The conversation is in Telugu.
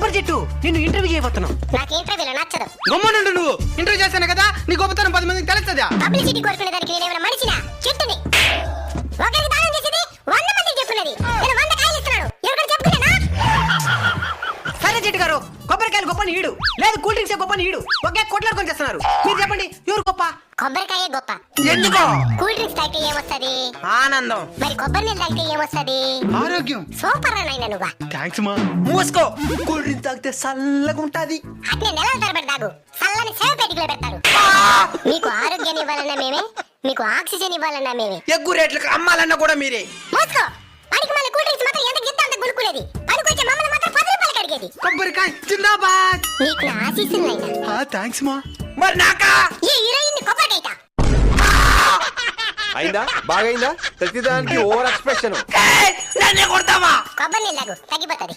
కొబ్బరి చెట్టు నిన్ను ఇంటర్వ్యూ చేయబోతున్నావు. నాకు ఇంటర్వ్యూలో నచ్చదు. గమ్మునుండు నువ్వు. ఇంటర్వ్యూ చేస్తాను కదా, నీ గొప్పతనం 10 మందికి తెలుస్తుందా? పబ్లిసిటీ కోరుకునే దానికి నేనేమైనా మనిషినా? చెట్టుని ఒకరికి దానం చేసేది 100 మందికి చెప్పుకునేది. నేను 100 కాయలు ఇస్తున్నాను, ఎవరికి చెప్పుకునేనా? సరే చెట్టు గారు, కొబ్బరికాయలు గొప్పని ఈడు, లేదు కూల్ డ్రింక్స్ గొప్పని ఈడు, ఒకే కొట్లాడుకొని చేస్తున్నారు. మీరు చెప్పండి ఎవరు గొప్ప? కొబ్బరికాయ గొప్ప. ఎందుకో? కూల్ డ్రింక్స్ తాగితే ఏమొస్తది? ఆనందం. మరి కొబ్బరి నీళ్ళు తాగితే ఏమొస్తది? ఆరోగ్యం. సూపర్ రా నాయనా నువ్వు. థ్యాంక్స్ మా. మూసుకో. కూల్ డ్రింక్స్ తాగితే చల్లగా ఉంటది. అట్నే నెలల తరబడి తాగు, చల్లని సేవ పెట్టుకులో పెడతారు. మీకు ఆరోగ్యాన్ని ఇవ్వాలన్నా మేమే, మీకు ఆక్సిజన్ ఇవ్వాలన్నా మేమే. ఎగ్గు రేట్లకు అమ్మాలన్నా కూడా మీరే. మూసుకో. పనికి మళ్ళీ కూల్ డ్రింక్స్ మాత్రం ఎంత గిత్త అంత గులుకునేది, పనికొచ్చే మమ్మల్ని మాత్రం 10 రూపాయలు కడిగేది. కొబ్బరికాయ జిందాబాద్. నీకు నా ఆశీస్సులైనా. థ్యాంక్స్ మా. మరి నాకా? ఈ హీరోయిన్ కొబ్బరికాయ అయిందా? బాగైందా? ప్రతిదానికి ఓవర్ ఎక్స్ప్రెషన్. నన్నే కొడతావా? కొబ్బరి నీళ్ళు తాగు, తగ్గిపోతుంది.